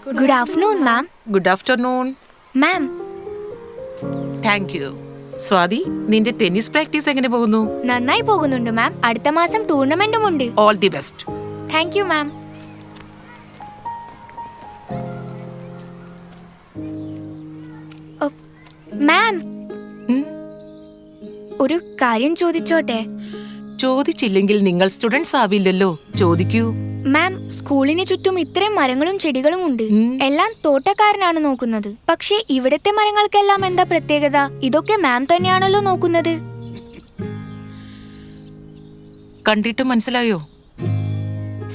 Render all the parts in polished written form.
Good afternoon, ma'am. Good afternoon. Ma'am, thank you. Swathi, നിന്റെ tennis practice എങ്ങനെ പോകുന്നു? നന്നായി പോകുന്നുണ്ട് മാം. അടുത്ത മാസം ടൂർണമെന്റും ഉണ്ട്. All the best. Thank you ma'am. Ma'am, ഒരു കാര്യം ചോദിച്ചോട്ടെ? ചോദിച്ചില്ലെങ്കിൽ നിങ്ങൾ സ്റ്റുഡൻസ് ആവില്ലല്ലോ. ചോദിക്കൂ. മാം, സ്കൂളിന് ചുറ്റും ഇത്രയും മരങ്ങളും ചെടികളും ഉണ്ട്. എല്ലാം തോട്ടക്കാരനാണ് നോക്കുന്നത്. പക്ഷേ ഇവിടത്തെ മരങ്ങൾക്കെല്ലാം എന്താ പ്രത്യേകത? ഇതൊക്കെ മാം തന്നെയാണല്ലോ നോക്കുന്നത്. കണ്ടിട്ട് മനസ്സിലായോ?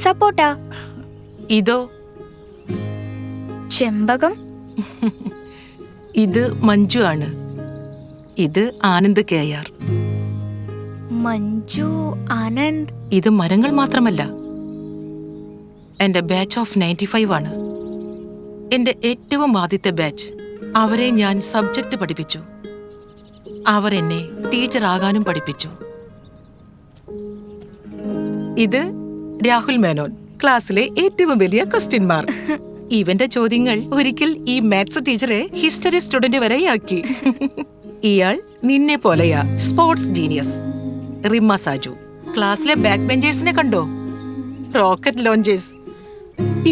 സപ്പോട്ട. ഇതോ? ചെമ്പകം. ഇത് മഞ്ജു ആണ്. ഇത് ആനന്ദ് KR. മഞ്ജു, ആനന്ദ്. ഇത് മരങ്ങൾ മാത്രമല്ല, എന്റെ ബാച്ച് ഓഫ് 95 ആണ്. എന്റെ ഏറ്റവും ആദ്യത്തെ ബാച്ച്. അവരെ ഞാൻ സബ്ജക്റ്റ് പഠിപ്പിച്ചു. അവർ എന്നെ ടീച്ചർ ആകാനും പഠിപ്പിച്ചു. ഇത് രാഹുൽ മേനോൻ, ക്ലാസ്സിലെ ഏറ്റവും വലിയ ക്വസ്റ്റ്യൻ മാർക്ക്. ഇവന്റെ ചോദ്യങ്ങൾ ഒരിക്കൽ ഈ മാത്സ് ടീച്ചറെ ഹിസ്റ്ററി സ്റ്റുഡന്റ് വരെയാക്കി. ഇയാൾ നിന്നെ പോലെയാ, സ്പോർട്സ് ജീനിയസ്. റിമ്മ സാജു, ക്ലാസ്സിലെ ബാക്ക് ബെഞ്ചേഴ്സിനെ കണ്ടോ? Rocket launchers.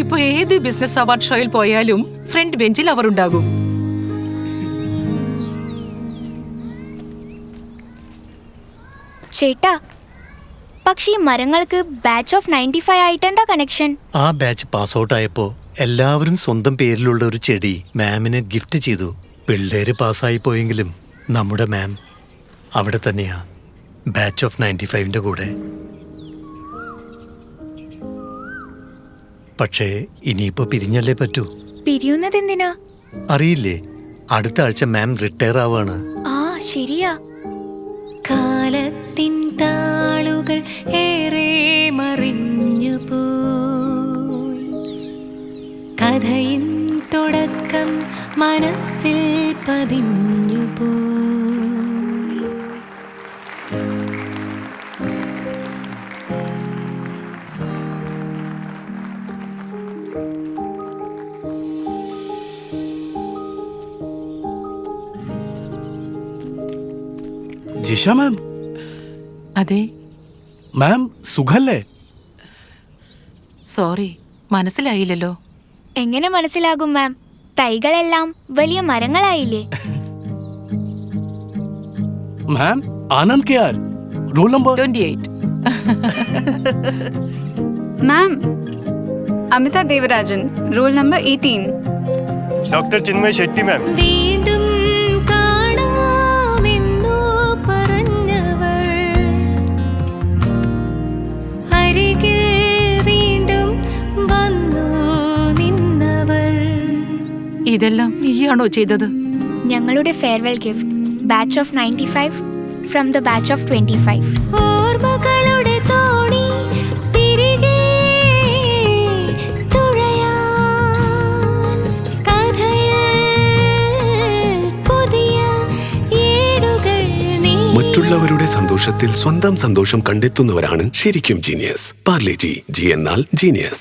ഇപ്പൊ ഏത് ബിസിനസ് അവാർഡ് ഷോയിൽ പോയാലും ഫ്രണ്ട് ബെഞ്ചിൽ അവർ ഉണ്ടാകും. ചേട്ടാ, പക്ഷേ ഈ മരങ്ങൾക്ക് ബാച്ച് ഓഫ് 95 ആയിട്ട് എന്താ കണക്ഷൻ? ആ ബാച്ച് പാസ് ഔട്ട് ആയപ്പോ എല്ലാവരും സ്വന്തം പേരിലുള്ള ഒരു ചെടി മാമിന് ഗിഫ്റ്റ് ചെയ്തു. പിള്ളേര് പാസ്സായി പോയെങ്കിലും നമ്മുടെ മാം അവിടെ തന്നെയാ, ബാച്ച് ഓഫ് 95ന്റെ കൂടെ. പക്ഷേ ഇനിയിപ്പോ പിരിഞ്ഞല്ലേ പറ്റൂ. പിരിയുന്നത് എന്തിനാ? അറിയില്ലേ, അടുത്ത ആഴ്ച മാം റിട്ടയർ ആവാണ്. ആ, ശരിയാ. കാലത്തിൻ താളുകൾ ഏറെ മറിഞ്ഞു പോയി, കഥയിൻ തുടക്കം മനസ്സിൽ പതിഞ്ഞു പോയി. ജിഷ മാം. അതെ മാം, സുഖല്ലേ? സോറി, മനസ്സിലായില്ലല്ലോ. എങ്ങനെ മനസ്സിലാകും മാം? തൈകളെല്ലാം വലിയ മരങ്ങളായില്ലേ? Ma'am, Anand KR, roll number 28. Ma'am, Amita Devarajan, roll number 18. Doctor Chinmay Shetty ma'am. വീണ്ടും കാണാമെന്നു പറഞ്ഞവർ, അരികിൽ വീണ്ടും വന്നു നിന്നവർ. ഇതെല്ലാം നീയാണോ ചെയ്തത്? ഞങ്ങളുടെ farewell gift, batch of 95 from the batch of 25. ഓർമ്മകളുടെ തോണി തിരികെ തുഴയാൻ, കഥയിൽ പുതിയ ഏടുകൾ നീ. മറ്റുള്ളവരുടെ സന്തോഷത്തിൽ സ്വന്തം സന്തോഷം കണ്ടെത്തുന്നവരാണ് ശരിക്കും ജീനിയസ്. പാർലെ ജി എന്നാൽ ജീനിയസ്.